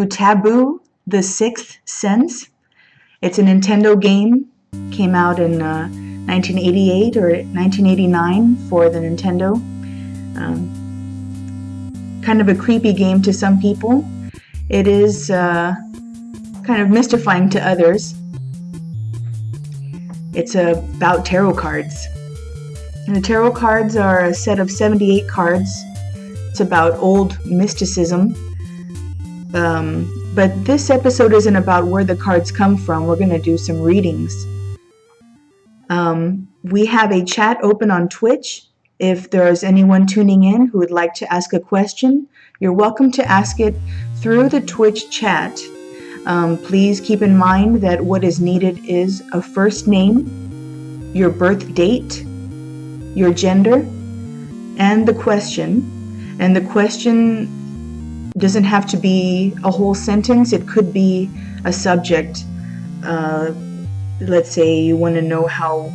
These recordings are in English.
Taboo, The Sixth Sense. It's a Nintendo game. Came out in 1988 or 1989 for the Nintendo. Kind of a creepy game to some people. It is kind of mystifying to others. It's about tarot cards. And the tarot cards are a set of 78 cards. It's about old mysticism. But this episode isn't about where the cards come from. We're going to do some readings. We have a chat open on Twitch. If there's anyone tuning in who would like to ask a question, you're welcome to ask it through the Twitch chat. Please keep in mind that what is needed is a first name, your birth date, your gender, and the question. And the question doesn't have to be a whole sentence. It could be a subject. Let's say you want to know how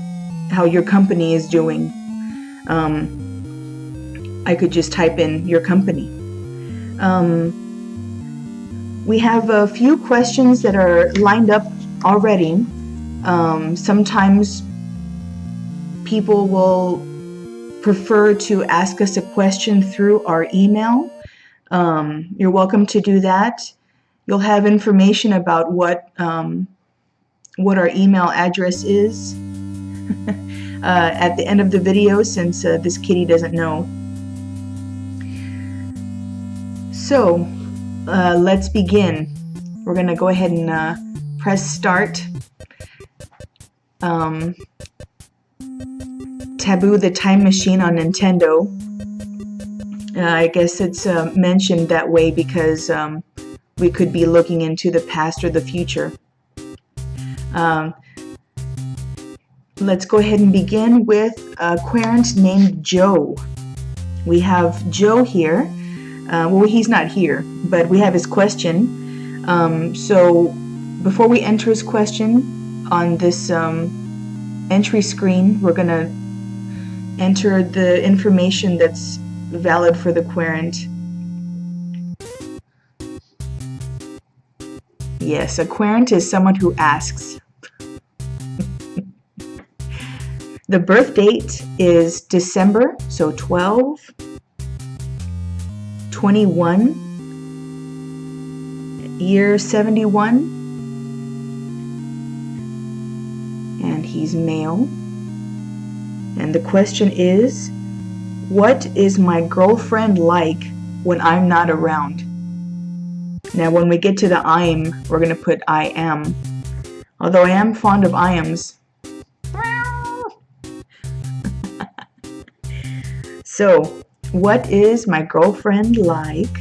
your company is doing. I could just type in your company. We have a few questions that are lined up already. Sometimes people will prefer to ask us a question through our email. You're welcome to do that. You'll have information about what our email address is at the end of the video, since this kitty doesn't know. So let's begin. We're going to go ahead and press start. Taboo, the Time Machine on Nintendo. I guess it's mentioned that way because we could be looking into the past or the future. Let's go ahead and begin with a querent named Joe. We have Joe here. Well, he's not here, but we have his question. So before we enter his question on this entry screen, we're going to enter the information that's valid for the querent. Yes, a querent is someone who asks. The birth date is December, so 12, 21, year 71, and he's male. And the question is, what is my girlfriend like when I'm not around? Now, when we get to the I'm, we're going to put I am. Although I am fond of I-ams. So, what is my girlfriend like?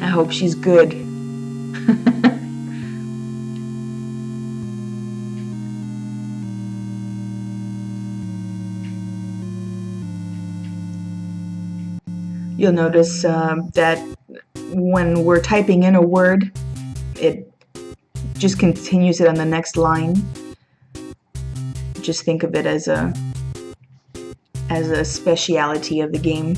I hope she's good. You'll notice that when we're typing in a word, it just continues it on the next line. Just think of it as a speciality of the game.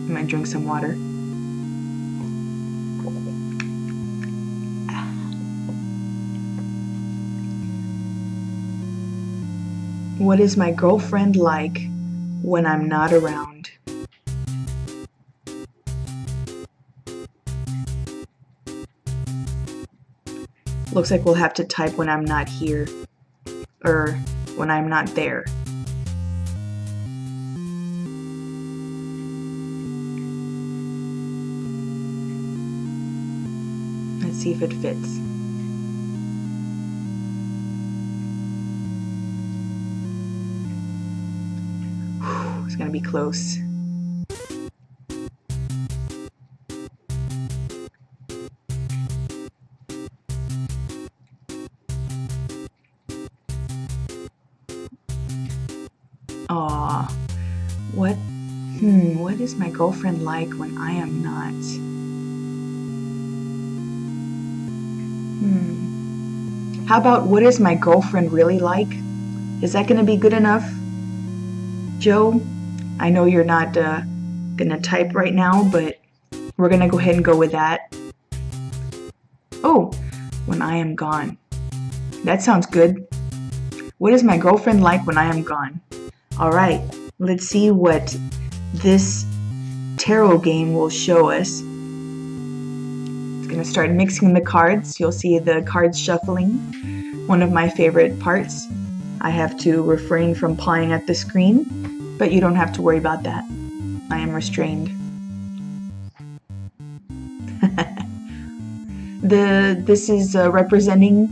I might drink some water. What is my girlfriend like when I'm not around? Looks like we'll have to type when I'm not here, or when I'm not there. Let's see if it fits. It's gonna be close. Aw, what is my girlfriend like when I am not? How about what is my girlfriend really like? Is that going to be good enough? Joe, I know you're not gonna type right now, but we're gonna go ahead and go with that. Oh, when I am gone. That sounds good. What is my girlfriend like when I am gone? All right, let's see what this tarot game will show us. It's gonna start mixing the cards. You'll see the cards shuffling. One of my favorite parts. I have to refrain from pawing at the screen, but you don't have to worry about that. I am restrained. This is representing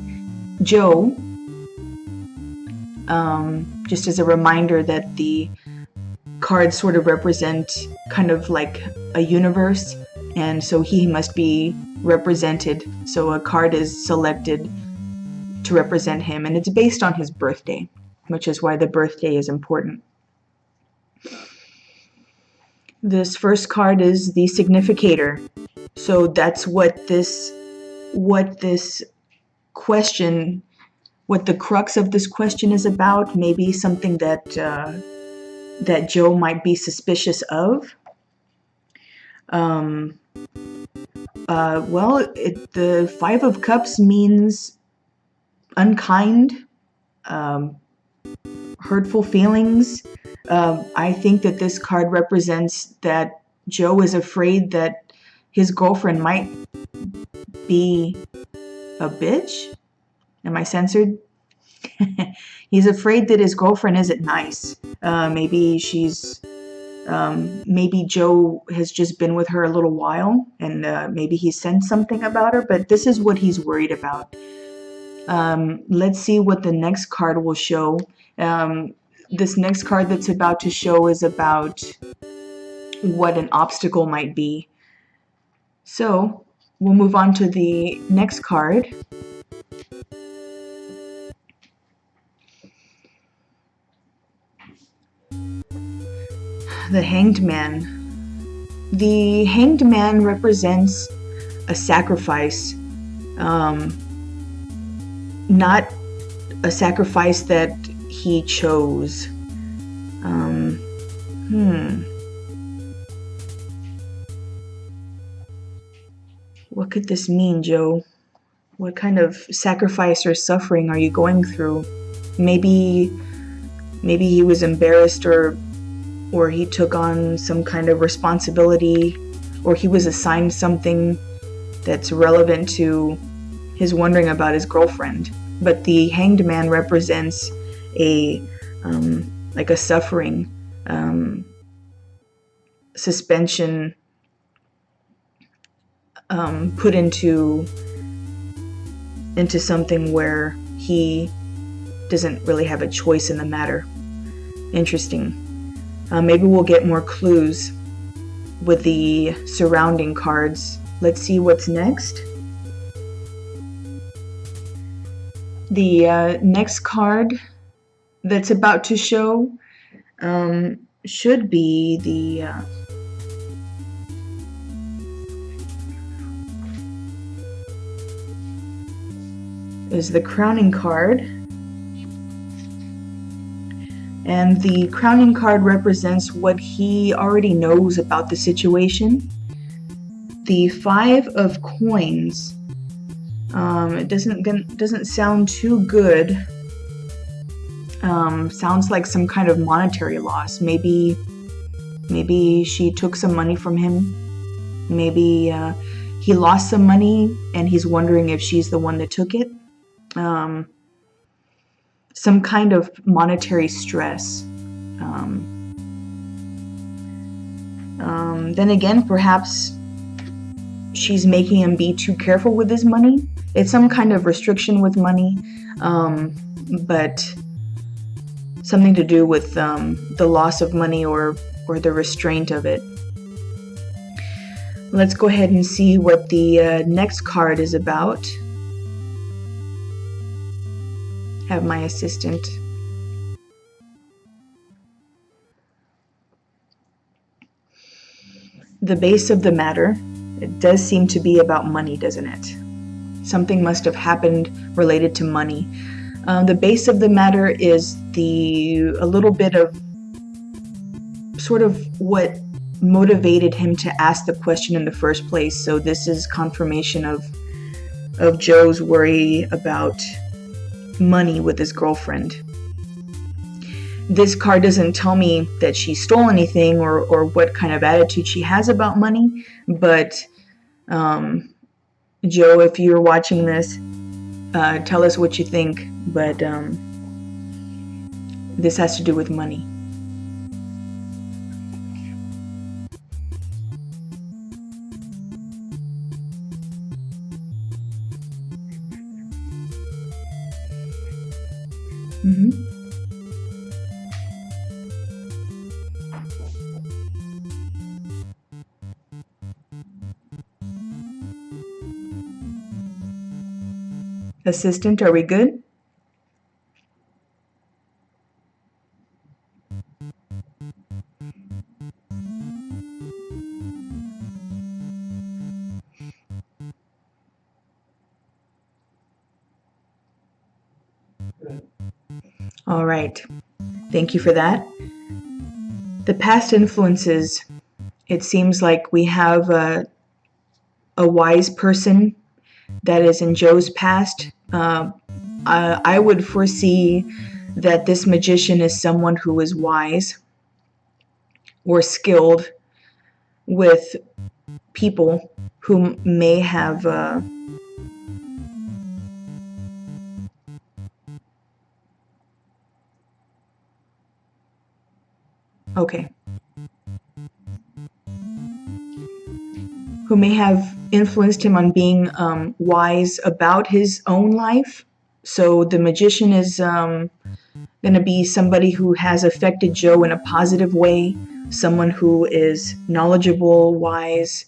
Joe. Just as a reminder that the cards sort of represent kind of like a universe, and so he must be represented. So a card is selected to represent him, and it's based on his birthday, which is why the birthday is important. This first card is the significator. So that's what this question, what the crux of this question is about. Maybe something that that Joe might be suspicious of. The Five of Cups means unkind, hurtful feelings. I think that this card represents that Joe is afraid that his girlfriend might be a bitch. Am I censored? He's afraid that his girlfriend isn't nice. Maybe Joe has just been with her a little while, and maybe he sensed something about her, but this is what he's worried about. Let's see what the next card will show. This next card that's about to show is about what an obstacle might be. So we'll move on to the next card. The Hanged Man. The Hanged Man represents a sacrifice, not a sacrifice that he chose. What could this mean, Joe? What kind of sacrifice or suffering are you going through? Maybe he was embarrassed, or he took on some kind of responsibility, or he was assigned something that's relevant to his wondering about his girlfriend. But the Hanged Man represents a suffering, suspension, put into something where he doesn't really have a choice in the matter. Interesting. Maybe we'll get more clues with the surrounding cards. Let's see what's next. The next card that's about to show should be is the crowning card. And the crowning card represents what he already knows about the situation. The Five of Coins. It doesn't sound too good. Sounds like some kind of monetary loss. Maybe she took some money from him. Maybe he lost some money and he's wondering if she's the one that took it. Some kind of monetary stress. Then again, perhaps she's making him be too careful with his money. It's some kind of restriction with money, but something to do with the loss of money or the restraint of it. Let's go ahead and see what the next card is about. Have my assistant. The base of the matter. It does seem to be about money, doesn't it? Something must have happened related to money. The base of the matter is a little bit of sort of what motivated him to ask the question in the first place. So this is confirmation of Joe's worry about money with his girlfriend. This card doesn't tell me that she stole anything or what kind of attitude she has about money, but Joe, if you're watching this, tell us what you think, but this has to do with money. Assistant, are we good? All right. Thank you for that. The past influences, it seems like we have a wise person that is in Joe's past. I would foresee that this magician is someone who is wise or skilled with people who may have who may have influenced him on being wise about his own life. So the magician is going to be somebody who has affected Joe in a positive way, someone who is knowledgeable, wise,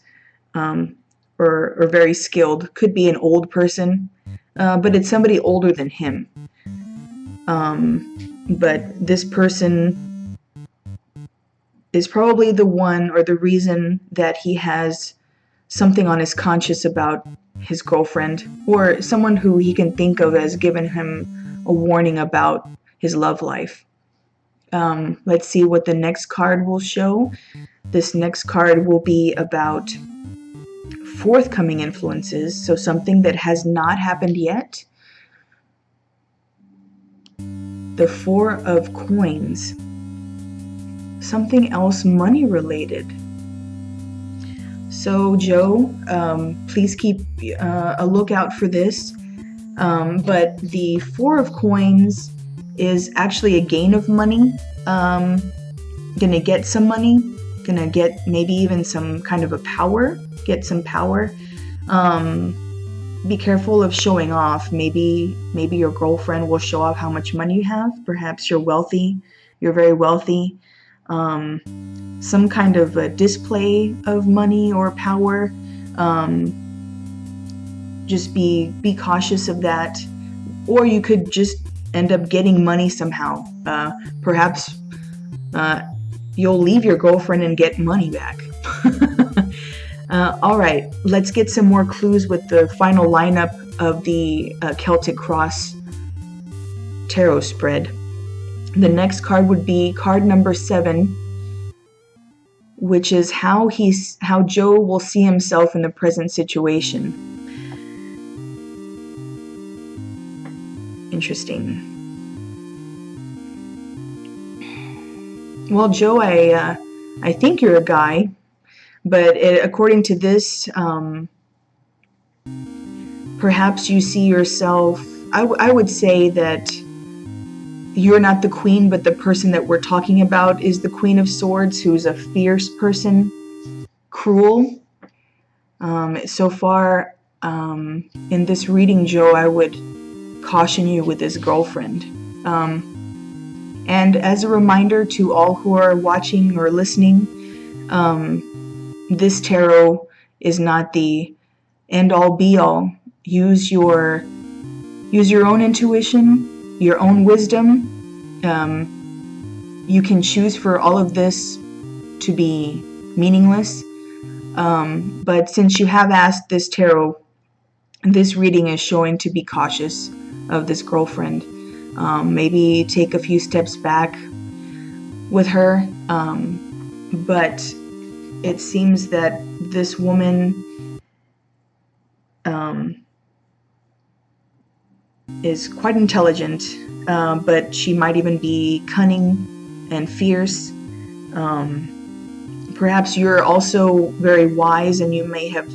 or very skilled. Could be an old person, but it's somebody older than him. But this person is probably the one or the reason that he has something on his conscience about his girlfriend, or someone who he can think of as giving him a warning about his love life. Let's see what the next card will show. This next card will be about forthcoming influences, so something that has not happened yet. The Four of Coins. Something else money related. So Joe, please keep a lookout for this. But the Four of Coins is actually a gain of money. Gonna get some money. Gonna get maybe even some kind of a power. Get some power. Be careful of showing off. Maybe your girlfriend will show off how much money you have. Perhaps you're wealthy. You're very wealthy. Some kind of a display of money or power. Just be cautious of that. Or you could just end up getting money somehow. Perhaps you'll leave your girlfriend and get money back. All right, let's get some more clues with the final lineup of the Celtic Cross tarot spread. The next card would be card number 7, which is how Joe will see himself in the present situation. Interesting. Well, Joe, I think you're a guy, but according to this, perhaps you see yourself. I would say that you're not the queen, but the person that we're talking about is the Queen of Swords, who's a fierce person, cruel. So far, in this reading, Joe, I would caution you with his girlfriend. And as a reminder to all who are watching or listening, this tarot is not the end-all be-all. Use your own intuition, your own wisdom. You can choose for all of this to be meaningless. But since you have asked this tarot, this reading is showing to be cautious of this girlfriend. Maybe take a few steps back with her. but it seems that this woman is quite intelligent, but she might even be cunning and fierce. Perhaps you're also very wise and you may have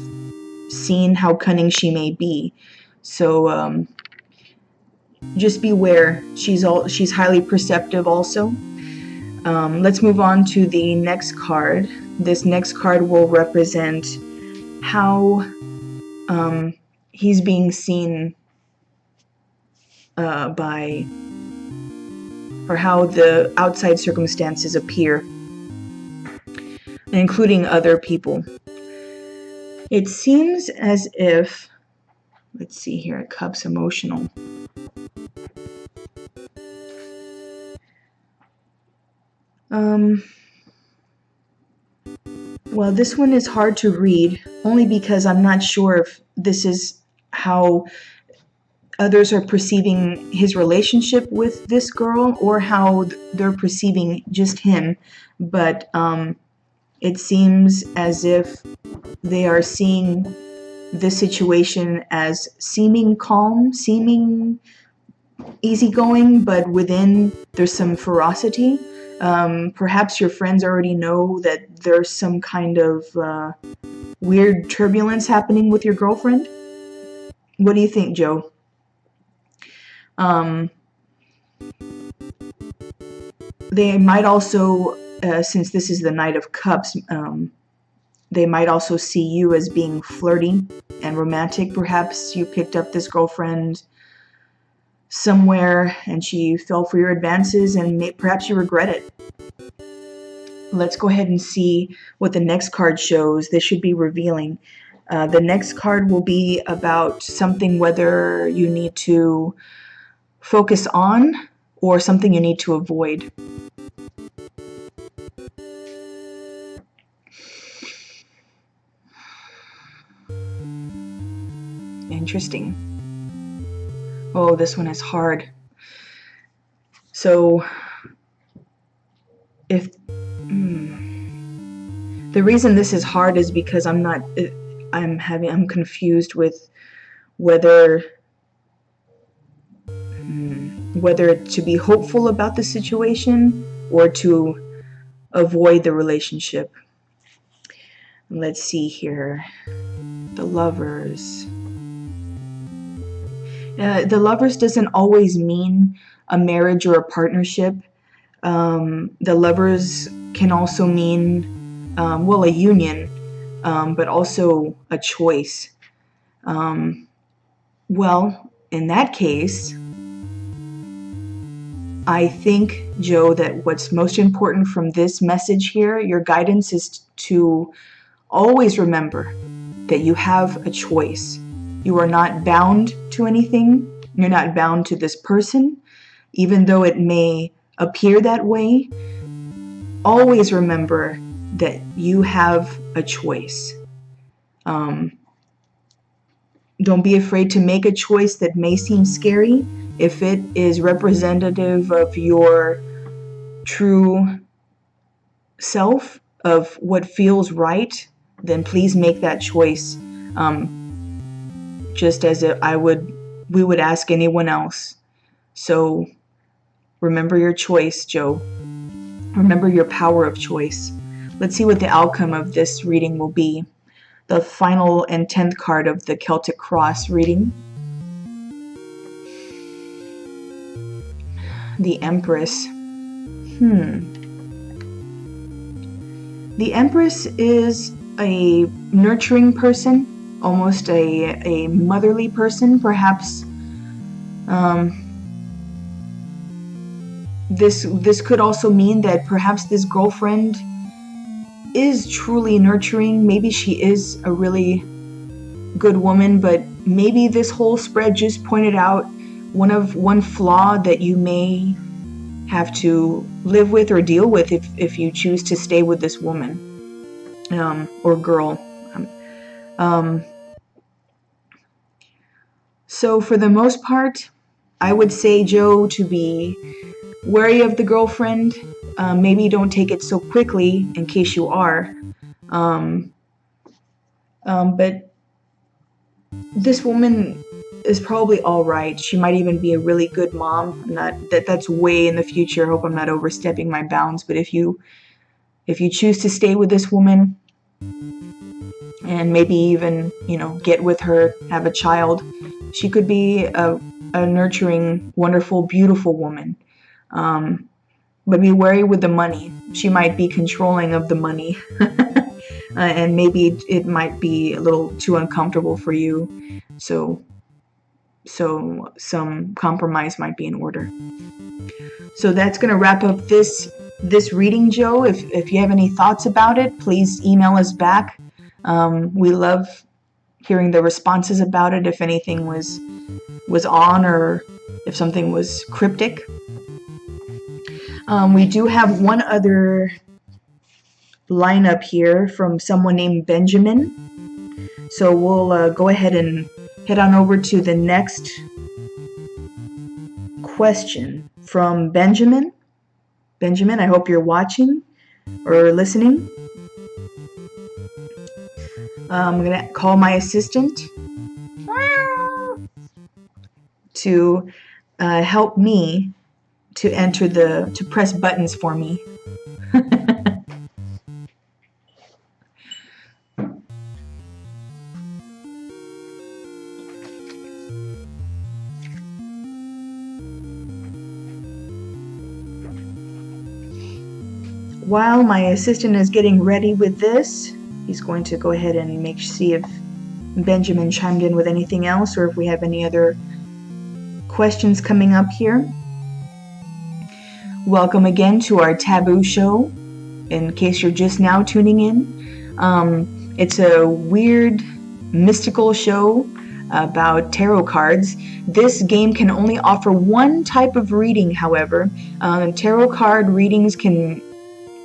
seen how cunning she may be. So just beware. She's highly perceptive also. Let's move on to the next card. This next card will represent how he's being seen by, or how the outside circumstances appear, including other people. It seems as if, let's see here, Cups emotional. Well, this one is hard to read, only because I'm not sure if this is how others are perceiving his relationship with this girl or how they're perceiving just him. But it seems as if they are seeing this situation as seeming calm, seeming easygoing, but within there's some ferocity. Perhaps your friends already know that there's some kind of weird turbulence happening with your girlfriend. What do you think, Joe? They might also, since this is the Knight of Cups, they might also see you as being flirty and romantic. Perhaps you picked up this girlfriend somewhere and she fell for your advances, and perhaps you regret it. Let's go ahead and see what the next card shows. This should be revealing. The next card will be about something, whether you need to focus on or something you need to avoid. Interesting. Oh, this one is hard. So, if the reason this is hard is because I'm confused with whether to be hopeful about the situation or to avoid the relationship. Let's see here. The Lovers. The Lovers doesn't always mean a marriage or a partnership. The Lovers can also mean, well, a union, but also a choice. Well, in that case, I think, Joe, that what's most important from this message here, your guidance, is to always remember that you have a choice. You are not bound to anything. You're not bound to this person, even though it may appear that way. Always remember that you have a choice. Don't be afraid to make a choice that may seem scary. If it is representative of your true self, of what feels right, then please make that choice. Just as we would ask anyone else. So remember your choice, Joe. Remember your power of choice. Let's see what the outcome of this reading will be. The final and 10th card of the Celtic Cross reading. The Empress. The Empress is a nurturing person, almost a motherly person, perhaps. This could also mean that perhaps this girlfriend is truly nurturing. Maybe she is a really good woman, but maybe this whole spread just pointed out one flaw that you may have to live with or deal with if you choose to stay with this woman or girl. So for the most part, I would say, Joe, to be wary of the girlfriend. Maybe don't take it so quickly in case you are. But this woman is probably all right. She might even be a really good mom. That's way in the future. I hope I'm not overstepping my bounds. But if you choose to stay with this woman and maybe even get with her, have a child, she could be a nurturing, wonderful, beautiful woman. But be wary with the money. She might be controlling of the money. And maybe it might be a little too uncomfortable for you. So some compromise might be in order. So that's going to wrap up this reading, Joe. If you have any thoughts about it, please email us back. We love hearing the responses about it, if anything was on or if something was cryptic. We do have one other lineup here from someone named Benjamin. So we'll go ahead and head on over to the next question from Benjamin. Benjamin, I hope you're watching or listening. I'm going to call my assistant to help me to press buttons for me. While my assistant is getting ready with this, he's going to go ahead and see if Benjamin chimed in with anything else or if we have any other questions coming up here. Welcome again to our Taboo show, in case you're just now tuning in. It's a weird, mystical show about tarot cards. This game can only offer one type of reading, however. Tarot card readings can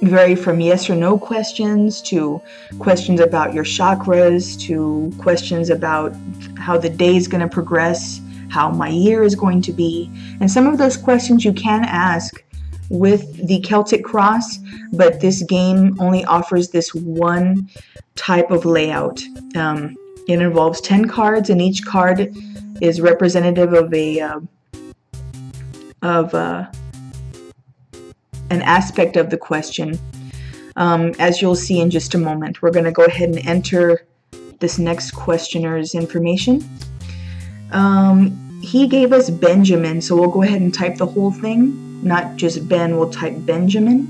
vary from yes or no questions to questions about your chakras to questions about how the day is going to progress, how my year is going to be. And some of those questions you can ask with the Celtic Cross, but this game only offers this one type of layout. It involves 10 cards, and each card is representative of an aspect of the question. As you'll see in just a moment, we're going to go ahead and enter this next questioner's information. He gave us Benjamin, so we'll go ahead and type the whole thing. Not just Ben, we'll type Benjamin.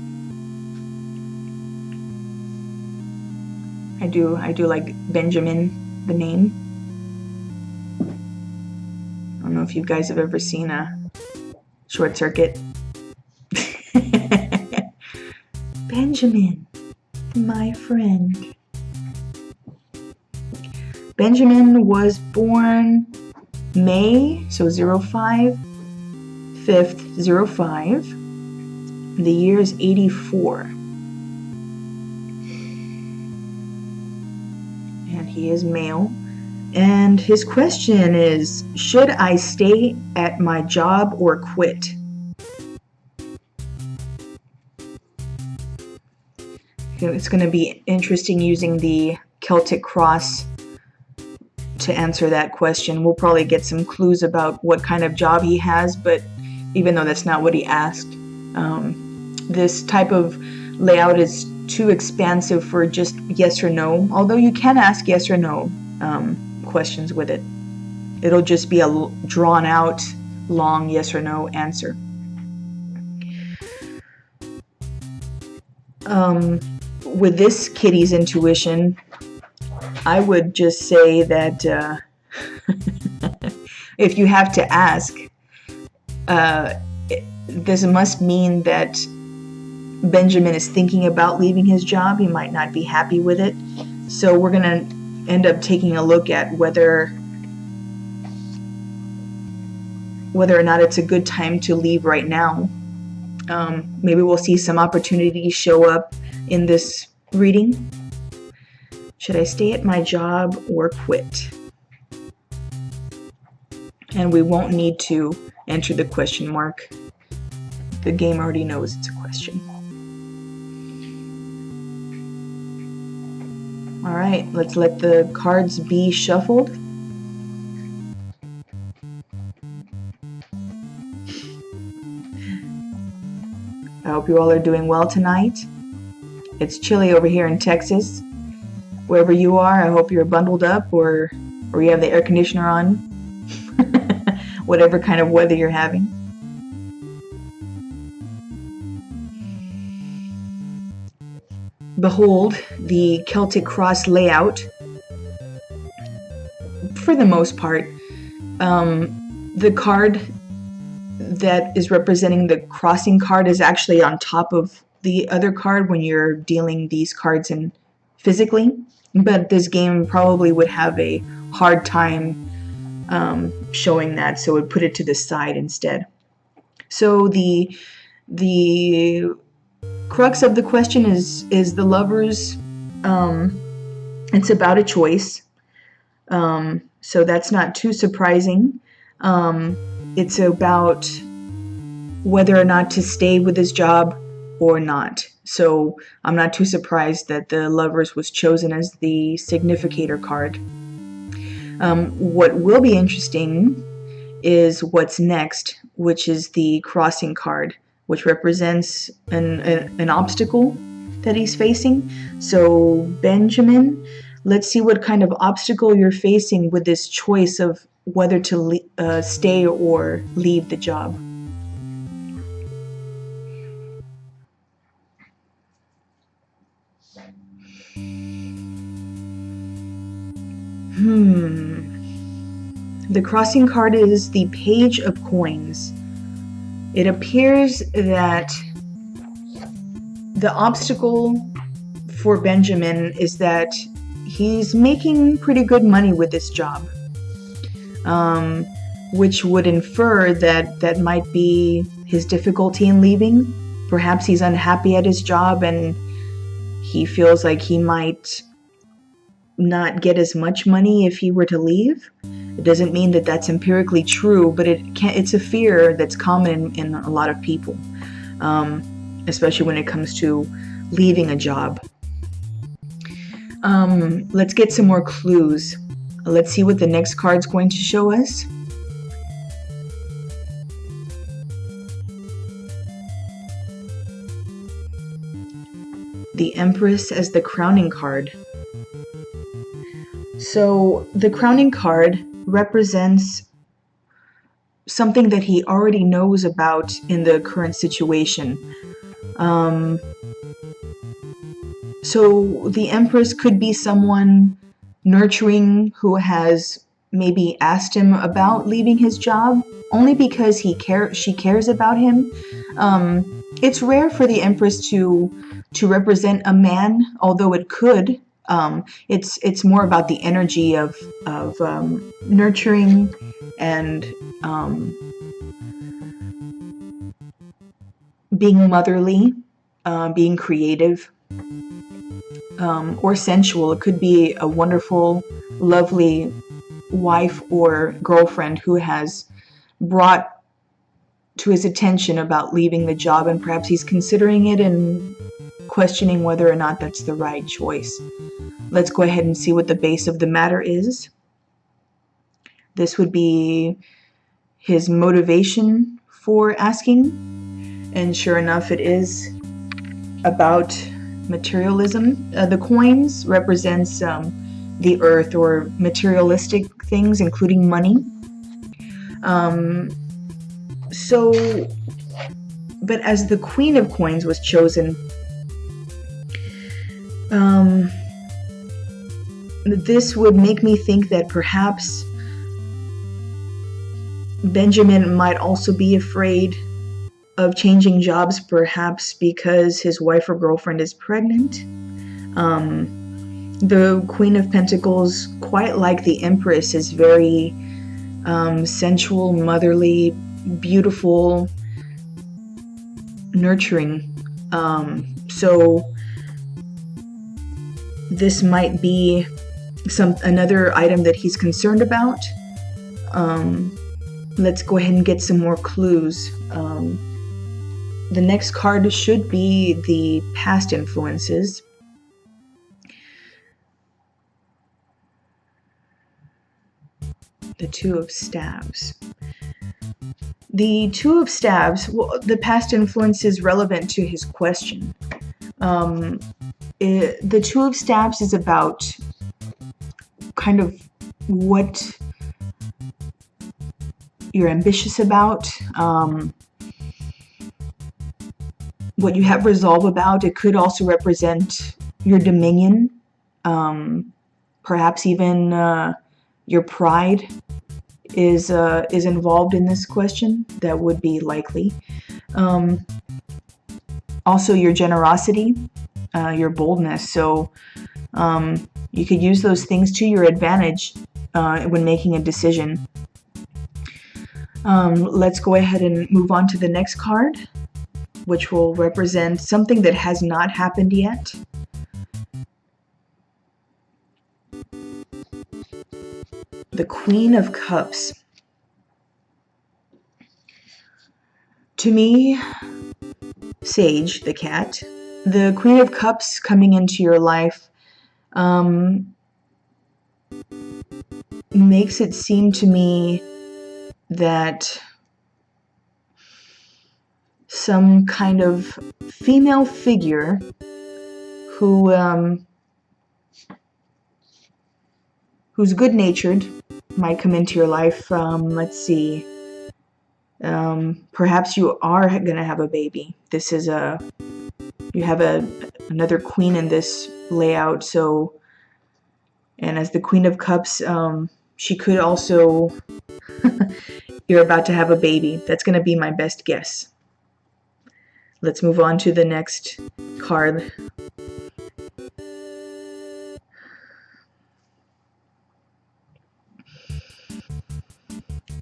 I do like Benjamin, the name. I don't know if you guys have ever seen a Short Circuit. Benjamin, my friend. Benjamin was born May, so 05, 5th, 05. The year is 84. And he is male. And his question is, should I stay at my job or quit? It's going to be interesting using the Celtic Cross to answer that question. We'll probably get some clues about what kind of job he has, but even though that's not what he asked, this type of layout is too expansive for just yes or no, although you can ask yes or no questions with it. It'll just be a drawn out, long yes or no answer. With this kitty's intuition, I would just say that if you have to ask, this must mean that Benjamin is thinking about leaving his job. He might not be happy with it. So we're going to end up taking a look at whether or not it's a good time to leave right now. Maybe we'll see some opportunities show up in this reading. Should I stay at my job or quit? And we won't need to enter the question mark. The game already knows it's a question. Alright, let's let the cards be shuffled. I hope you all are doing well tonight. It's chilly over here in Texas. Wherever you are, I hope you're bundled up or you have the air conditioner on. Whatever kind of weather you're having. Behold the Celtic cross layout. For the most part, the card that is representing the crossing card is actually on top of the other card when you're dealing these cards in physically, but this game probably would have a hard time showing that, so it would put it to the side instead. So the crux of the question is the lovers. It's about a choice, so that's not too surprising. It's about whether or not to stay with his job or not. So I'm not too surprised that the lovers was chosen as the significator card. What will be interesting is what's next, which is the crossing card, which represents an obstacle that he's facing. So Benjamin, let's see what kind of obstacle you're facing with this choice of whether to stay or leave the job. The crossing card is the Page of Coins. It appears that the obstacle for Benjamin is that he's making pretty good money with this job, which would infer that might be his difficulty in leaving. Perhaps he's unhappy at his job and he feels like he might not get as much money if he were to leave. It doesn't mean that that's empirically true, but it's a fear that's common in a lot of people, especially when it comes to leaving a job. Let's get some more clues. Let's see what the next card's going to show us. The Empress as the crowning card. So the crowning card represents something that he already knows about in the current situation. So the Empress could be someone nurturing who has maybe asked him about leaving his job only because she cares about him. It's rare for the Empress to represent a man, although it could. It's more about the energy of nurturing and being motherly, being creative, or sensual. It could be a wonderful, lovely wife or girlfriend who has brought to his attention about leaving the job, and perhaps he's considering it and questioning whether or not that's the right choice. Let's go ahead and see what the base of the matter is. This would be his motivation for asking, and sure enough, it is about materialism. The coins represents the earth or materialistic things, including money. But as the Queen of Coins was chosen, this would make me think that perhaps Benjamin might also be afraid of changing jobs, perhaps because his wife or girlfriend is pregnant. The Queen of Pentacles, quite like the Empress, is very sensual, motherly, beautiful, nurturing. So this might be another item that he's concerned about. Let's go ahead and get some more clues. The next card should be the past influences. The Two of Staves. The Two of Staves, well, the past influence is relevant to his question. The Two of Staves is about kind of what you're ambitious about, what you have resolve about. It could also represent your dominion, perhaps even your pride is involved in this question. That would be likely. Also your generosity, your boldness. So you could use those things to your advantage when making a decision. Let's go ahead and move on to the next card, which will represent something that has not happened yet. The Queen of Cups. To me, Sage, the cat, the Queen of Cups coming into your life makes it seem to me that some kind of female figure who's good-natured might come into your life. Let's see. Perhaps you are going to have a baby. This is you have another queen in this layout. So, and as the Queen of Cups, she could also, you're about to have a baby. That's going to be my best guess. Let's move on to the next card.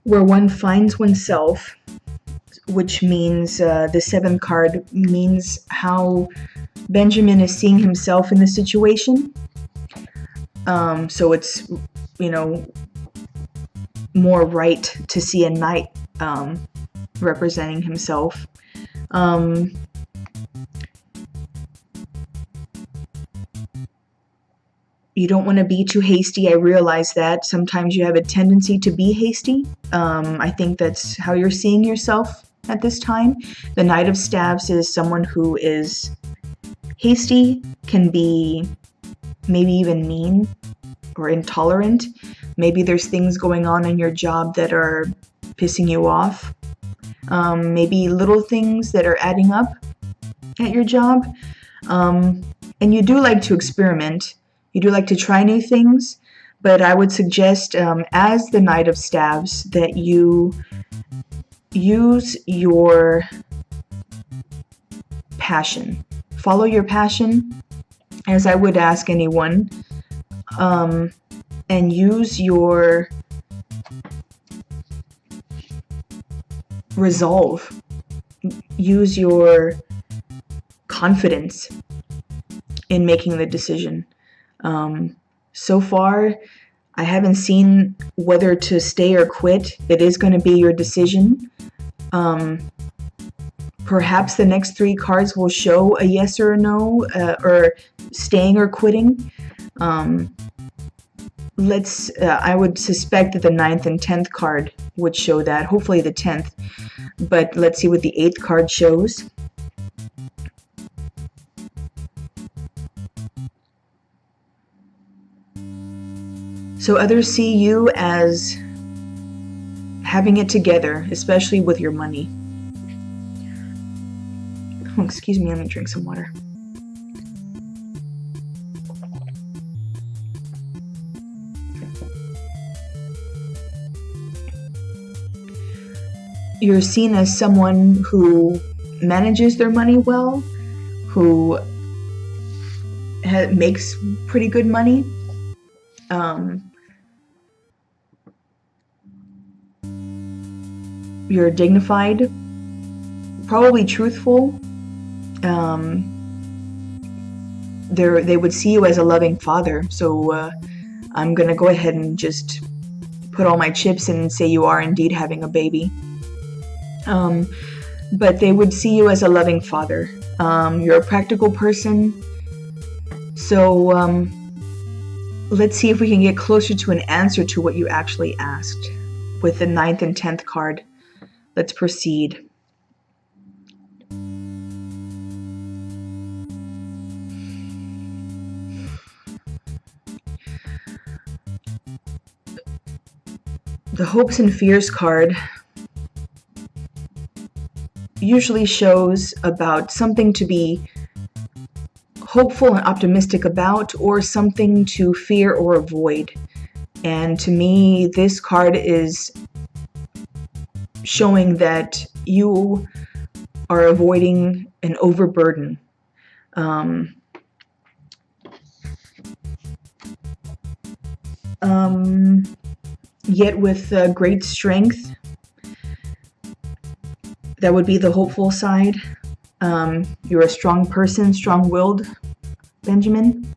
Where one finds oneself, which means the seventh card means how Benjamin is seeing himself in the situation. So it's, more right to see a knight representing himself. You don't want to be too hasty. I realize that sometimes you have a tendency to be hasty. I think that's how you're seeing yourself at this time. The Knight of Staves is someone who is hasty, can be maybe even mean or intolerant. Maybe there's things going on in your job that are pissing you off. Maybe little things that are adding up at your job. And you do like to experiment. You do like to try new things. But I would suggest, as the Knight of Staves, that you use your passion. Follow your passion, as I would ask anyone, and use your resolve. Use your confidence in making the decision. So far, I haven't seen whether to stay or quit. It is going to be your decision. Perhaps the next three cards will show a yes or a no, or staying or quitting. I would suspect that the 9th and 10th card would show that. Hopefully the 10th. But let's see what the 8th card shows. So others see you as having it together, especially with your money. Oh, excuse me, let me drink some water. You're seen as someone who manages their money well, who makes pretty good money. You're dignified, probably truthful. They would see you as a loving father. So I'm gonna go ahead and just put all my chips in and say you are indeed having a baby. But they would see you as a loving father. You're a practical person. So let's see if we can get closer to an answer to what you actually asked with the 9th and 10th card. Let's proceed. The hopes and fears card usually shows about something to be hopeful and optimistic about, or something to fear or avoid. And to me, this card is showing that you are avoiding an overburden. Yet with great strength. That would be the hopeful side. You're a strong person, strong-willed, Benjamin.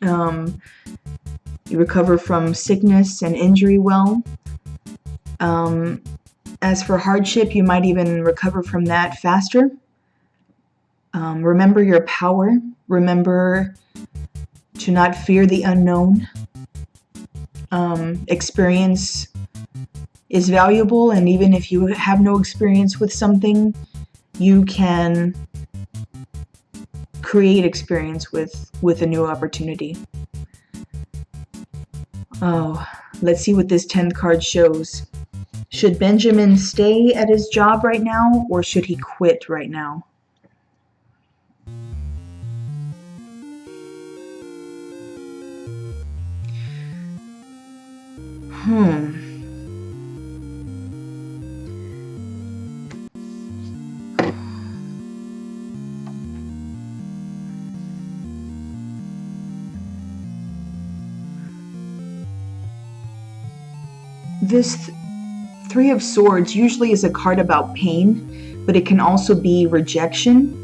You recover from sickness and injury well. As for hardship, you might even recover from that faster. Remember your power. Remember to not fear the unknown. Experience is valuable, and even if you have no experience with something, you can create experience with a new opportunity. Oh, let's see what this 10th card shows. Should Benjamin stay at his job right now, or should he quit right now? This Three of Swords usually is a card about pain, but it can also be rejection.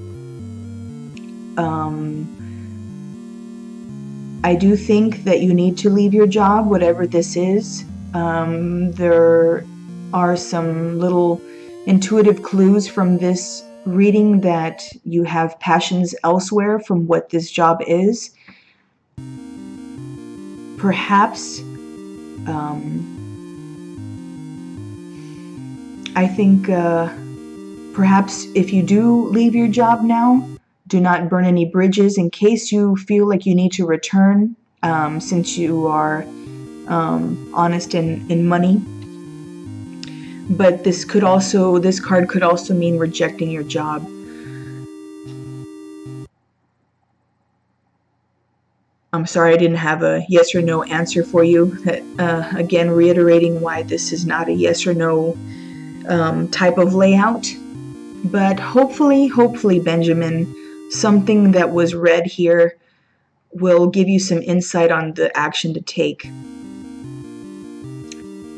I do think that you need to leave your job, whatever this is. There are some little intuitive clues from this reading that you have passions elsewhere from what this job is. Perhaps I think perhaps if you do leave your job now, do not burn any bridges in case you feel like you need to return, since you are honest in money. But this card could also mean rejecting your job. I'm sorry I didn't have a yes or no answer for you. Again, reiterating why this is not a yes or no type of layout. But hopefully, Benjamin, something that was read here will give you some insight on the action to take.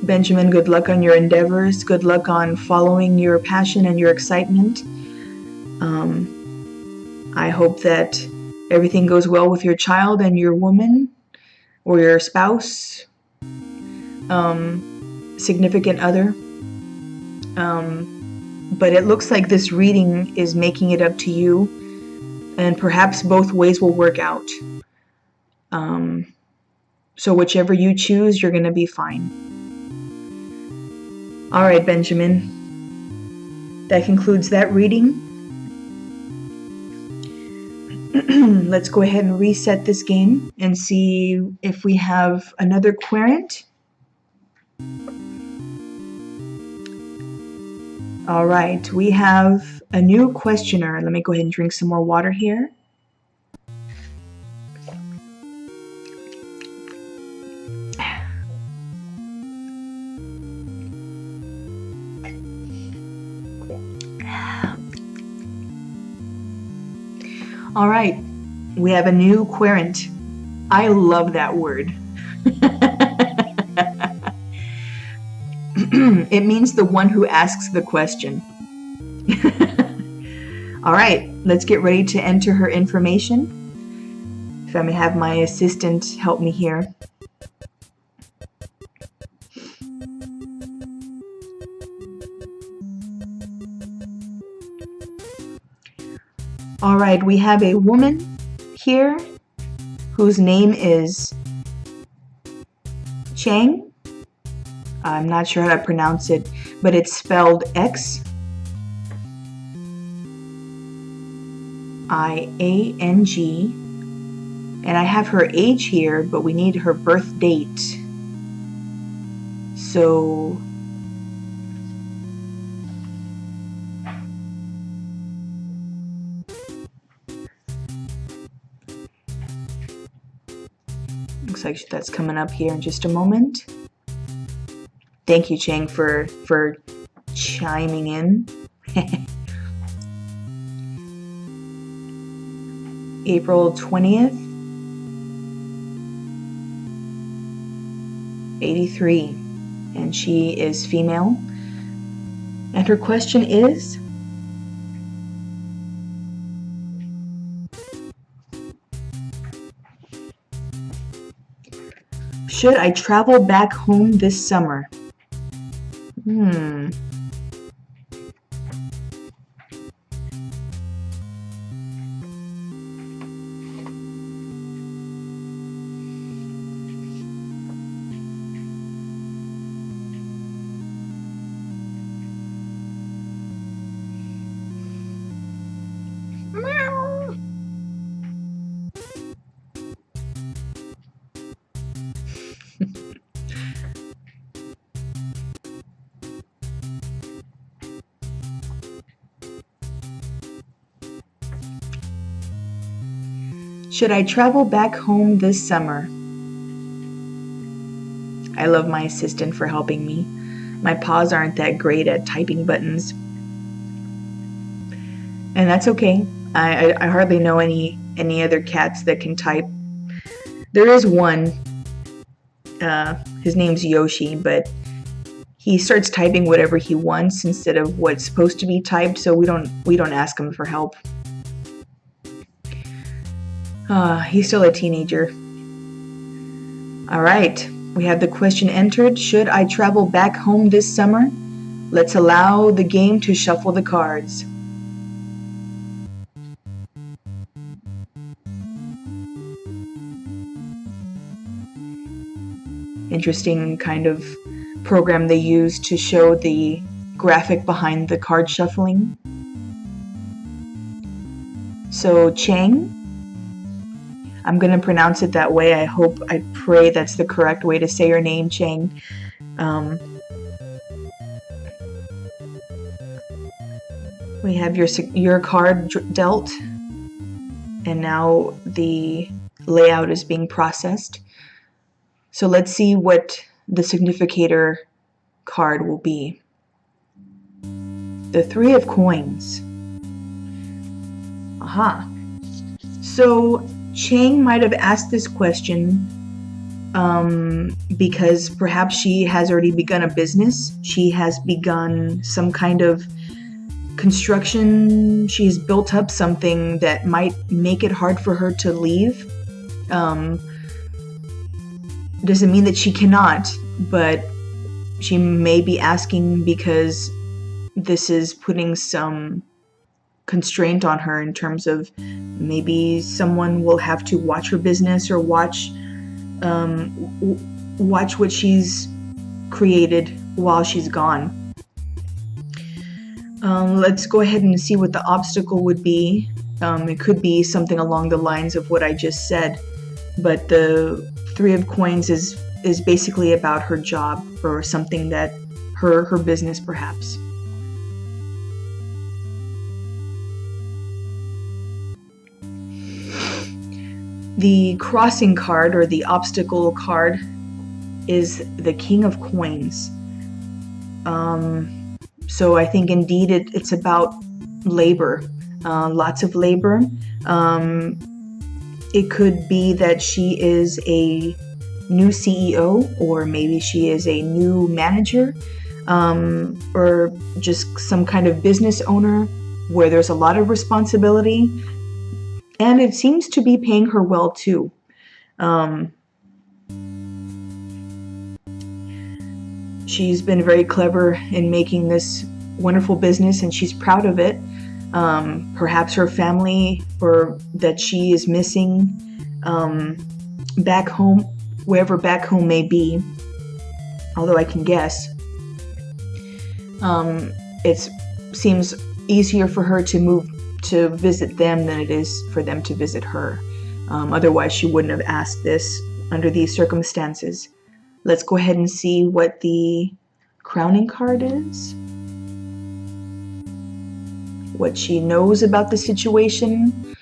Benjamin, good luck on your endeavors. Good luck on following your passion and your excitement. I hope that everything goes well with your child and your woman or your spouse, significant other. But it looks like this reading is making it up to you, and perhaps both ways will work out. So whichever you choose, you're going to be fine. All right, Benjamin. That concludes that reading. Let's go ahead and reset this game and see if we have another querent. All right, we have a new questioner. Let me go ahead and drink some more water here. All right, we have a new querent. I love that word. It means the one who asks the question. All right, let's get ready to enter her information. If I may have my assistant help me here. All right, we have a woman here whose name is Chang. I'm not sure how to pronounce it, but it's spelled Xiang. And I have her age here, but we need her birth date. So looks like that's coming up here in just a moment. Thank you, Chang, for chiming in. April 20th, 83, and she is female. And her question is, should I travel back home this summer? Should I travel back home this summer? I love my assistant for helping me. My paws aren't that great at typing buttons. And that's okay. I hardly know any other cats that can type. There is one. His name's Yoshi, but he starts typing whatever he wants instead of what's supposed to be typed, so we don't ask him for help. He's still a teenager. All right, we have the question entered. Should I travel back home this summer? Let's allow the game to shuffle the cards. Interesting kind of program they use to show the graphic behind the card shuffling. So Chang, I'm going to pronounce it that way. I pray that's the correct way to say your name, Chang. We have your card dealt, and now the layout is being processed. So let's see what the significator card will be. The 3 of Coins. Aha. So Chang might have asked this question because perhaps she has already begun a business. She has begun some kind of construction. She's built up something that might make it hard for her to leave. Doesn't mean that she cannot, but she may be asking because this is putting some constraint on her in terms of maybe someone will have to watch her business or watch what she's created while she's gone. Let's go ahead and see what the obstacle would be. It could be something along the lines of what I just said, but the 3 of Coins is basically about her job or something that her business perhaps. The crossing card or the obstacle card is the King of Coins. So I think indeed it's about labor, lots of labor. It could be that she is a new CEO, or maybe she is a new manager, or just some kind of business owner where there's a lot of responsibility. And it seems to be paying her well too. She's been very clever in making this wonderful business, and she's proud of it. perhaps her family, or that she is missing back home, wherever back home may be, although I can guess. It seems easier for her to move to visit them than it is for them to visit her. Otherwise, she wouldn't have asked this under these circumstances. Let's go ahead and see what the crowning card is. What she knows about the situation.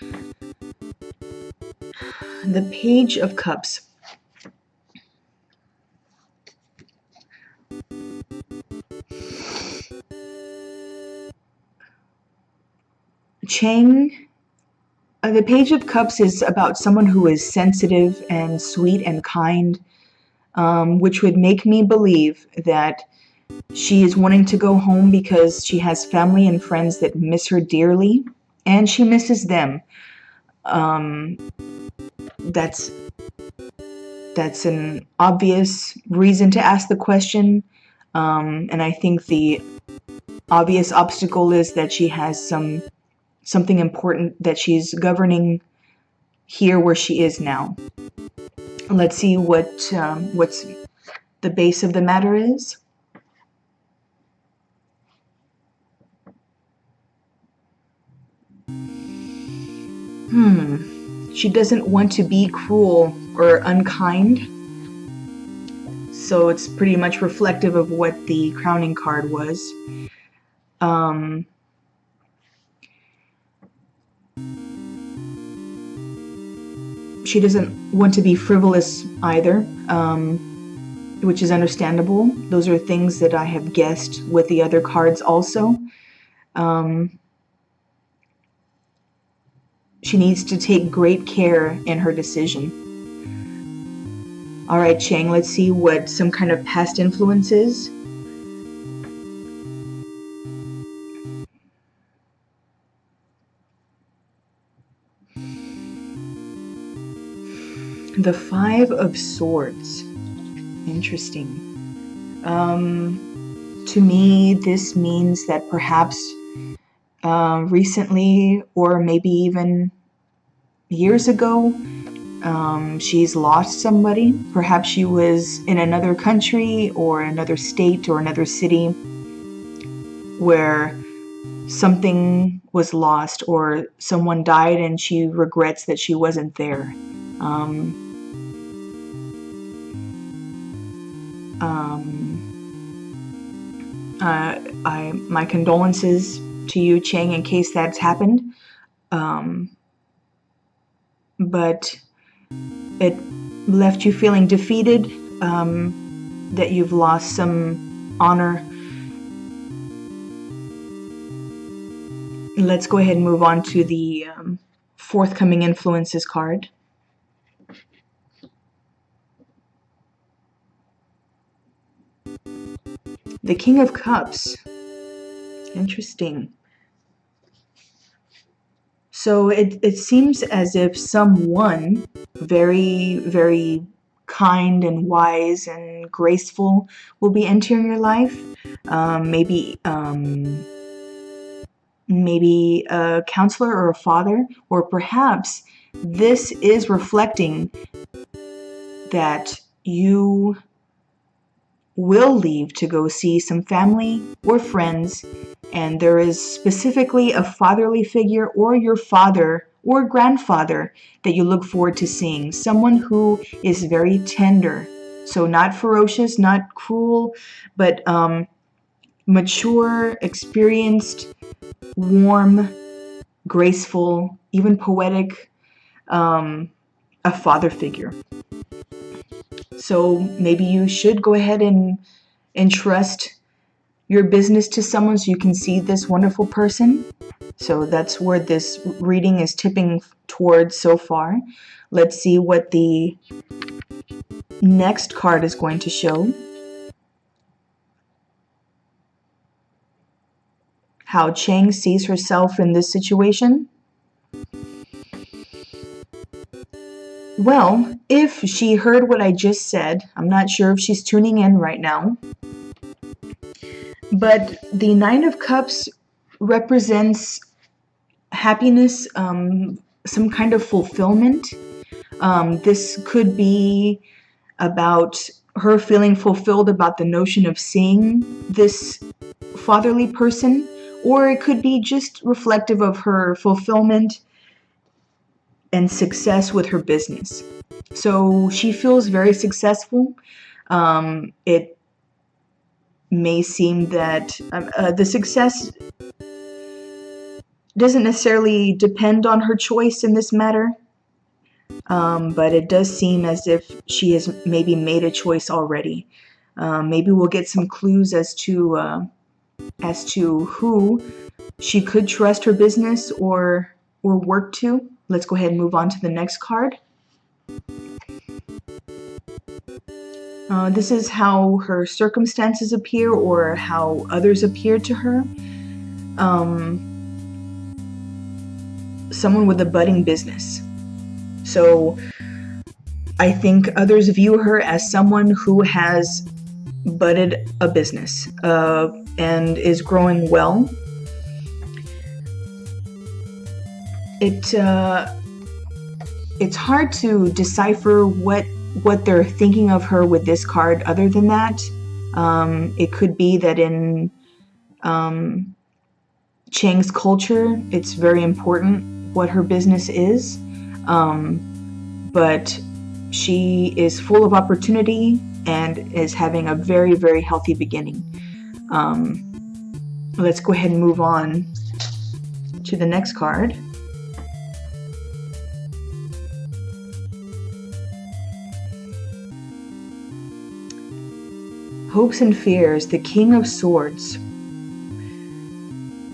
The Page of Cups. Chang, the Page of Cups is about someone who is sensitive and sweet and kind, which would make me believe that she is wanting to go home because she has family and friends that miss her dearly, and she misses them. That's an obvious reason to ask the question, and I think the obvious obstacle is that she has something important that she's governing here where she is now. Let's see what's the base of the matter is. She doesn't want to be cruel or unkind. So it's pretty much reflective of what the crowning card was. She doesn't want to be frivolous either, which is understandable. Those are things that I have guessed with the other cards also. She needs to take great care in her decision. All right, Chang, let's see what some kind of past influence is. The Five of Swords. Interesting. To me, this means that perhaps recently, or maybe even years ago, she's lost somebody. Perhaps she was in another country or another state or another city where something was lost or someone died and she regrets that she wasn't there. My condolences to you, Chang, in case that's happened. But it left you feeling defeated, that you've lost some honor. Let's go ahead and move on to the forthcoming influences card. The King of Cups. Interesting. So it seems as if someone very, very kind and wise and graceful will be entering your life. Maybe a counselor or a father, or perhaps this is reflecting that you will leave to go see some family or friends, and there is specifically a fatherly figure or your father or grandfather that you look forward to seeing. Someone who is very tender. So not ferocious, not cruel, but mature, experienced, warm, graceful, even poetic, a father figure. So maybe you should go ahead and entrust your business to someone so you can see this wonderful person. So that's where this reading is tipping towards so far. Let's see what the next card is going to show. How Chang sees herself in this situation. Well, if she heard what I just said, I'm not sure if she's tuning in right now, but the Nine of Cups represents happiness, some kind of fulfillment. This could be about her feeling fulfilled about the notion of seeing this fatherly person, or it could be just reflective of her fulfillment and success with her business. So she feels very successful. It may seem that the success doesn't necessarily depend on her choice in this matter, but it does seem as if she has maybe made a choice already. Maybe we'll get some clues as to who she could trust her business or work to. Let's go ahead and move on to the next card. This is how her circumstances appear or how others appear to her. Someone with a budding business. So I think others view her as someone who has budded a business and is growing well. It's hard to decipher what they're thinking of her with this card. Other than that, it could be that in Chang's culture, it's very important what her business is, but she is full of opportunity and is having a very, very healthy beginning. Let's go ahead and move on to the next card. Hopes and Fears, the King of Swords.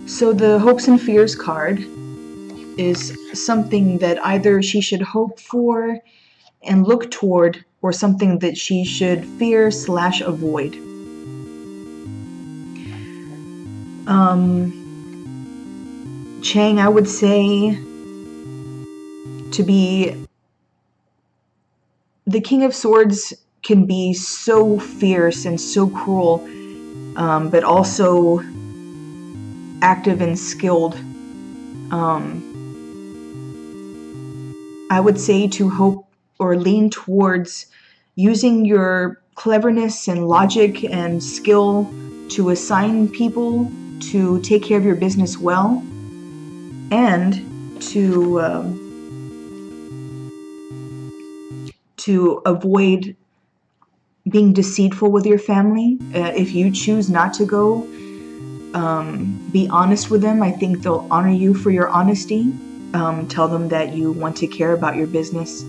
So the Hopes and Fears card is something that either she should hope for and look toward, or something that she should fear/avoid. Chang, I would say to be the King of Swords can be so fierce and so cruel, but also active and skilled. I would say to hope or lean towards using your cleverness and logic and skill to assign people to take care of your business well, and to avoid being deceitful with your family. If you choose not to go, be honest with them. I think they'll honor you for your honesty. Tell them that you want to care about your business.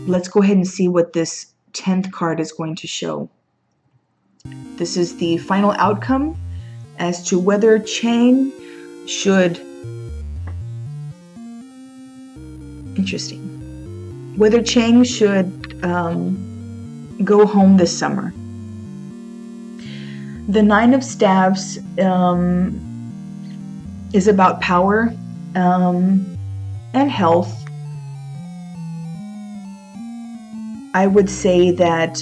Let's go ahead and see what this 10th card is going to show. This is the final outcome as to whether Chang should... Whether Chang should go home this summer. The Nine of Staves is about power and health. I would say that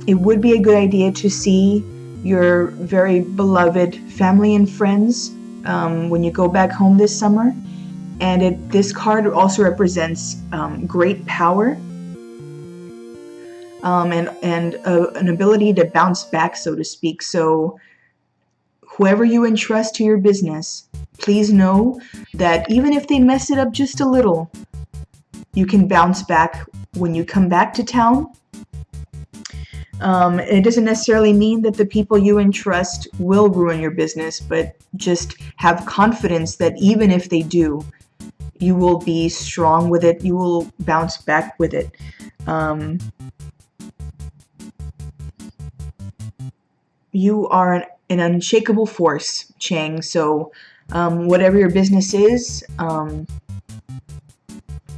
it would be a good idea to see your very beloved family and friends when you go back home this summer. And this card also represents great power and an ability to bounce back, so to speak. So whoever you entrust to your business, please know that even if they mess it up just a little, you can bounce back when you come back to town. It doesn't necessarily mean that the people you entrust will ruin your business, but just have confidence that even if they do, you will be strong with it. You will bounce back with it. You are an unshakable force, Chang. So whatever your business is,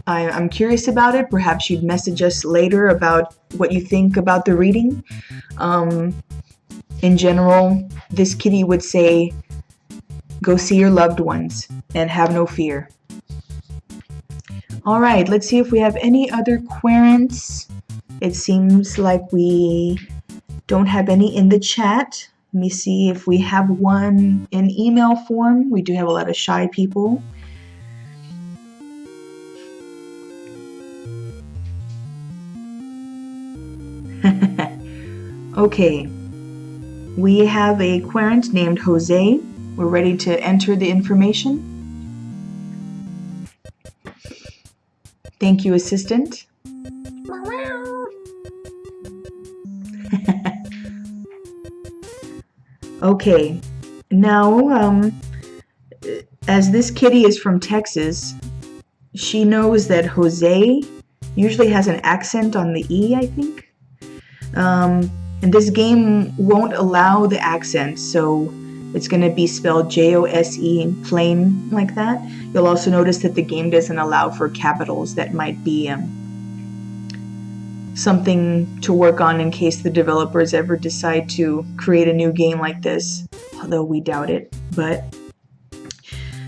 I'm curious about it. Perhaps you'd message us later about what you think about the reading. In general, this kitty would say, go see your loved ones and have no fear. All right, let's see if we have any other querents. It seems like we don't have any in the chat. me see if we have one in email form. We do have a lot of shy people. Okay, we have a querent named Jose. We're ready to enter the information. Thank you, assistant. Okay, now, as this kitty is from Texas, she knows that Jose usually has an accent on the E, I think. And this game won't allow the accent, so it's going to be spelled Jose, plain like that. You'll also notice that the game doesn't allow for capitals. That might be something to work on in case the developers ever decide to create a new game like this, although we doubt it. But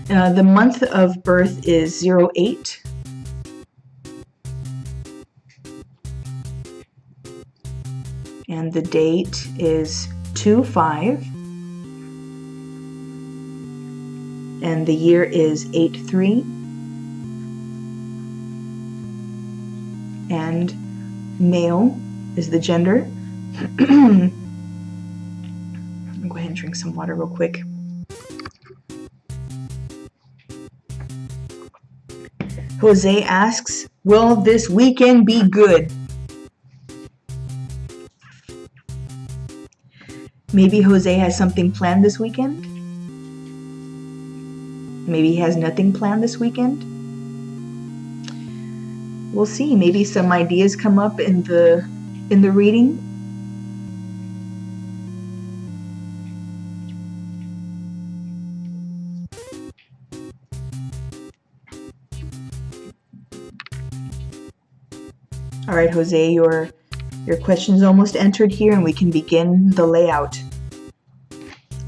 the month of birth is 08. And the date is 2/5. And the year is 83. And male is the gender. I'll go ahead and drink some water real quick. Jose asks, will this weekend be good? Maybe Jose has something planned this weekend? Maybe he has nothing planned this weekend? We'll see. Maybe some ideas come up in the reading. All right, Jose, your question's almost entered here, and we can begin the layout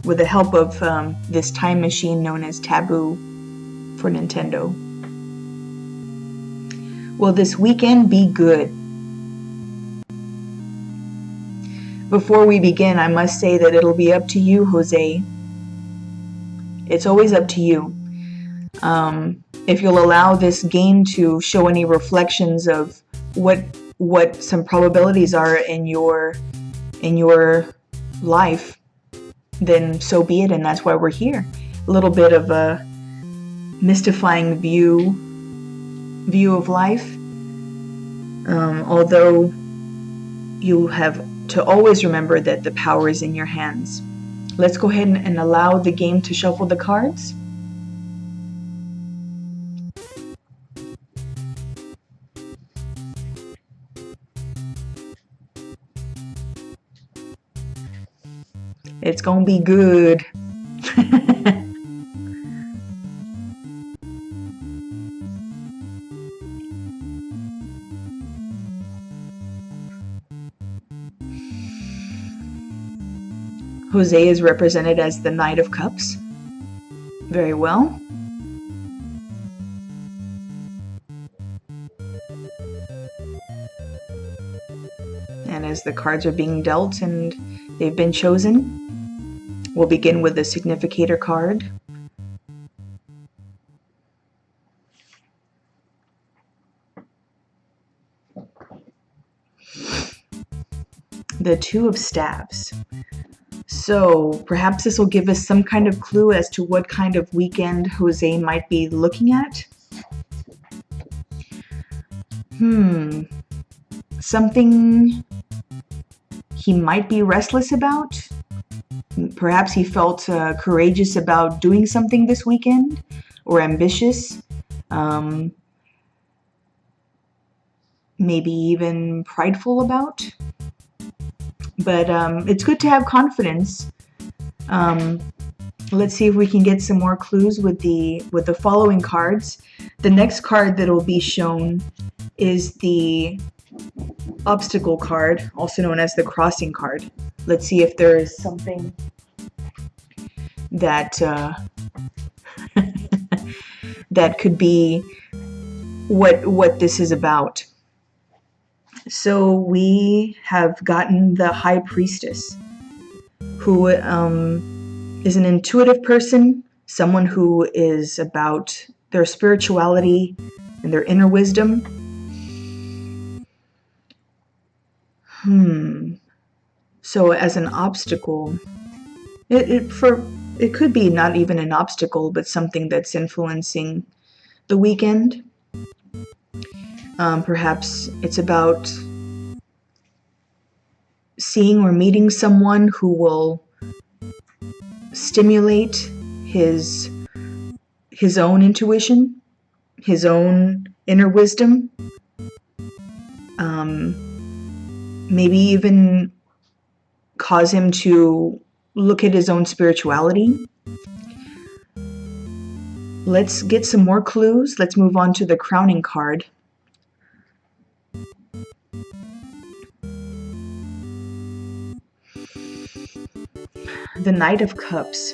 with the help of this time machine known as Taboo for Nintendo. Will this weekend be good? Before we begin, I must say that it'll be up to you, Jose. It's always up to you. If you'll allow this game to show any reflections of what some probabilities are in your life, then so be it, and that's why we're here. A little bit of a mystifying view of life. Although you have to always remember that the power is in your hands. Let's go ahead and allow the game to shuffle the cards. It's gonna be good. Jose is represented as the Knight of Cups. Very well. And as the cards are being dealt and they've been chosen, we'll begin with the significator card. The Two of Staves. So perhaps this will give us some kind of clue as to what kind of weekend Jose might be looking at. Something he might be restless about. Perhaps he felt courageous about doing something this weekend, or ambitious. Maybe even prideful about. But it's good to have confidence. Let's see if we can get some more clues with the following cards. The next card that will be shown is the obstacle card, also known as the crossing card. Let's see if there is something that that could be what this is about. So we have gotten the High Priestess, who is an intuitive person, someone who is about their spirituality and their inner wisdom. So as an obstacle, it could be not even an obstacle, but something that's influencing the weekend. Perhaps it's about seeing or meeting someone who will stimulate his own intuition, his own inner wisdom, maybe even cause him to look at his own spirituality. Let's get some more clues. Let's move on to the crowning card. The Knight of Cups.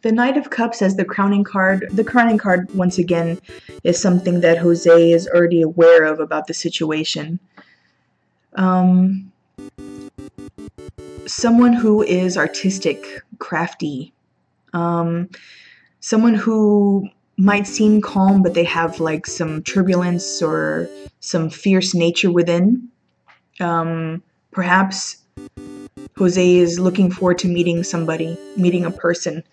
The Knight of Cups as the crowning card. The crowning card, once again, is something that Jose is already aware of about the situation. Someone who is artistic, crafty, someone who might seem calm, but they have like some turbulence or some fierce nature within. Perhaps Jose is looking forward to meeting somebody, meeting a person,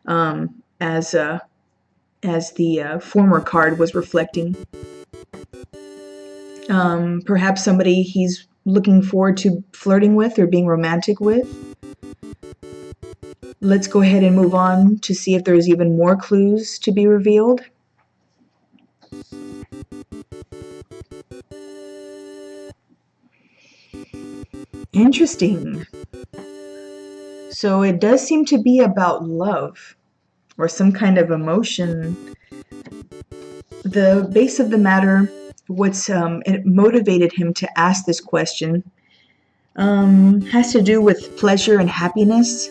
as the former card was reflecting. Perhaps somebody he's looking forward to flirting with or being romantic with. Let's go ahead and move on to see if there's even more clues to be revealed. Interesting. So it does seem to be about love or some kind of emotion. The base of the matter, what's it motivated him to ask this question, has to do with pleasure and happiness,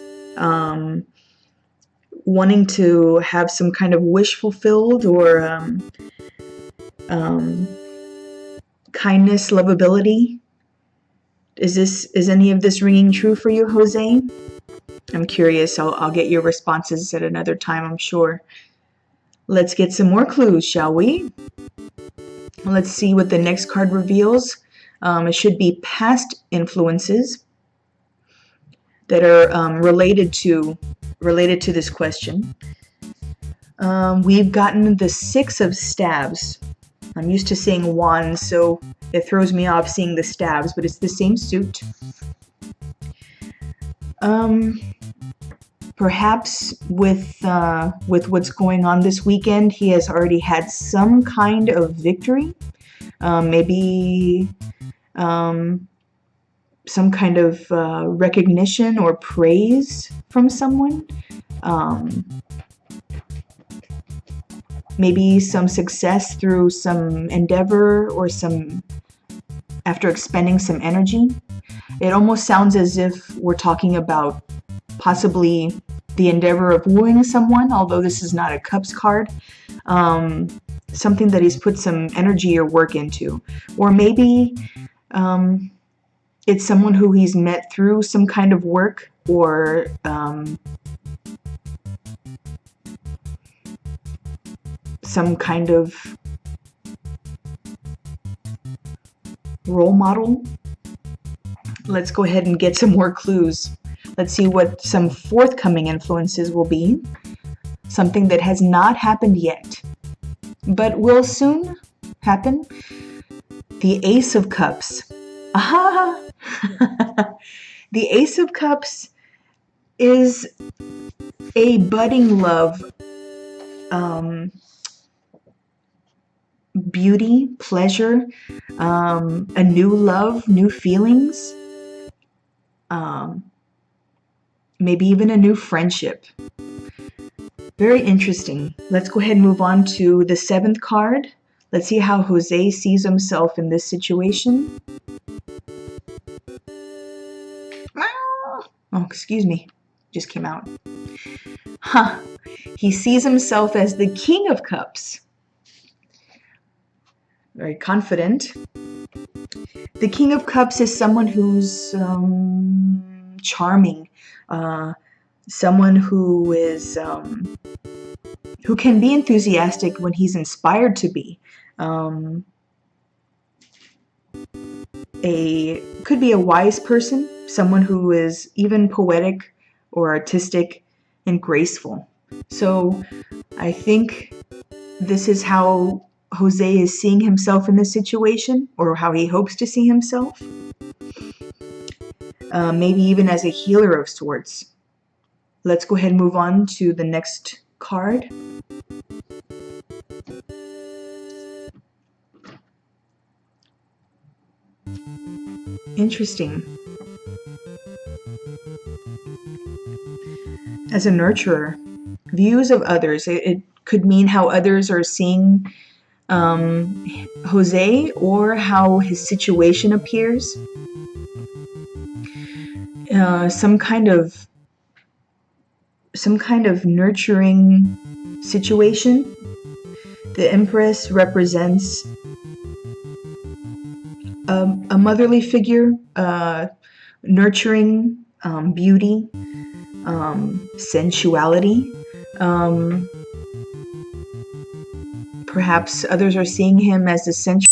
wanting to have some kind of wish fulfilled, or kindness, lovability. Is any of this ringing true for you, Jose? I'm curious. I'll get your responses at another time, I'm sure. Let's get some more clues, shall we? Let's see what the next card reveals. It should be past influences that are related to this question. We've gotten the Six of Staves. I'm used to saying wands, so it throws me off seeing the staves, but it's the same suit. Perhaps with what's going on this weekend, he has already had some kind of victory. Maybe some kind of recognition or praise from someone. Maybe some success through some endeavor or after expending some energy. It almost sounds as if we're talking about possibly the endeavor of wooing someone, although this is not a Cups card. Something that he's put some energy or work into. Or maybe it's someone who he's met through some kind of work, or some kind of role model. Let's go ahead and get some more clues. Let's see what some forthcoming influences will be. Something that has not happened yet, but will soon happen. The Ace of Cups. Aha! The Ace of Cups is a budding love, beauty, pleasure, a new love, new feelings, maybe even a new friendship. Very interesting. Let's go ahead and move on to the 7th card. Let's see how Jose sees himself in this situation. Oh, excuse me. Just came out. He sees himself as the King of Cups. Very confident. The King of Cups is someone who's charming, someone who can be enthusiastic when he's inspired to be. Could be a wise person, someone who is even poetic or artistic and graceful. So I think this is how Jose is seeing himself in this situation, or how he hopes to see himself. Maybe even as a healer of sorts. Let's go ahead and move on to the next card. Interesting. As a nurturer, views of others. It could mean how others are seeing Jose, or how his situation appears. Some kind of nurturing situation. The Empress represents a motherly figure, nurturing, beauty, sensuality. Perhaps others are seeing him as a sensual.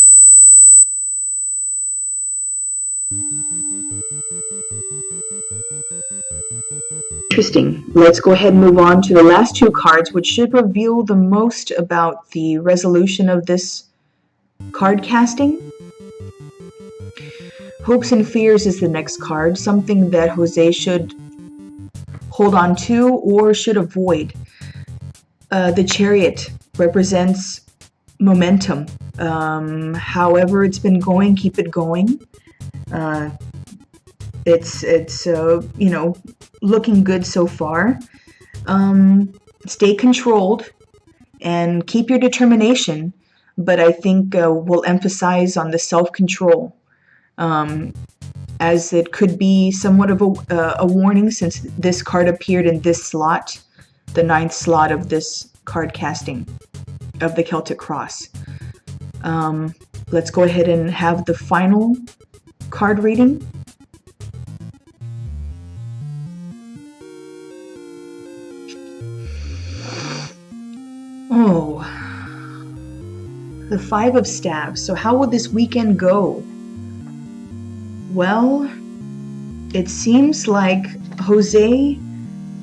Interesting. Let's go ahead and move on to the last two cards, which should reveal the most about the resolution of this card casting. Hopes and Fears is the next card, something that Jose should hold on to or should avoid. The Chariot represents momentum. However it's been going, keep it going. It's looking good so far. Stay controlled and keep your determination, but I think we'll emphasize on the self-control, as it could be somewhat of a warning, since this card appeared in this slot, the 9th slot of this card casting of the Celtic Cross. Let's go ahead and have the final card reading. Oh, the 5 of Staves. So how will this weekend go? Well, it seems like Jose,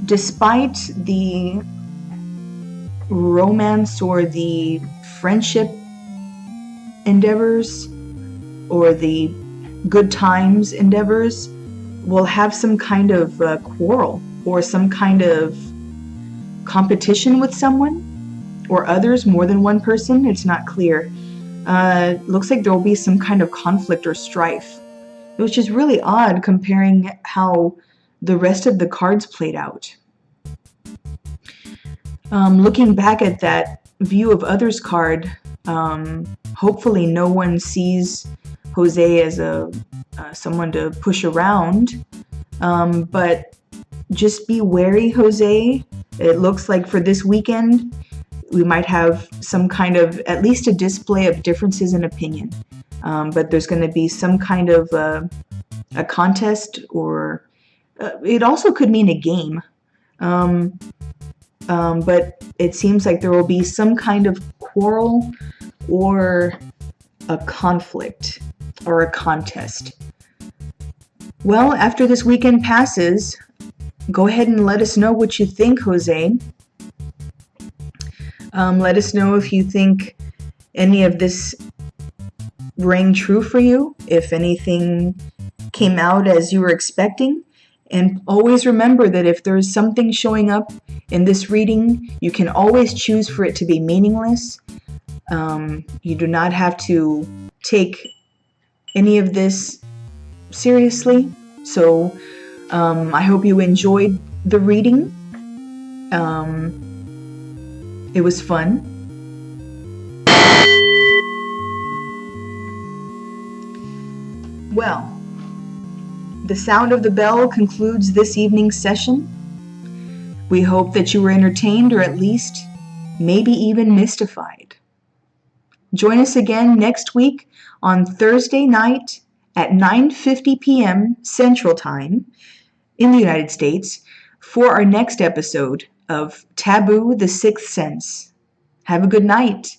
despite the romance or the friendship endeavors or the good times endeavors, will have some kind of quarrel or some kind of competition with someone or others, more than one person. It's not clear. Looks like there will be some kind of conflict or strife, which is really odd comparing how the rest of the cards played out. Looking back at that view of others card, hopefully no one sees Jose as someone to push around, but just be wary, Jose. It looks like for this weekend we might have some kind of, at least a display of differences in opinion, but there's going to be some kind of a contest, or it also could mean a game, but it seems like there will be some kind of quarrel or a conflict or a contest. Well, after this weekend passes, go ahead and let us know what you think, Jose. Let us know if you think any of this rang true for you, if anything came out as you were expecting. And always remember that if there's something showing up in this reading, you can always choose for it to be meaningless. You do not have to take any of this seriously. So I hope you enjoyed the reading. It was fun. Well, the sound of the bell concludes this evening's session. We hope that you were entertained, or at least maybe even mystified. Join us again next week on Thursday night at 9:50 p.m. Central Time in the United States for our next episode of Taboo, the Sixth Sense. Have a good night.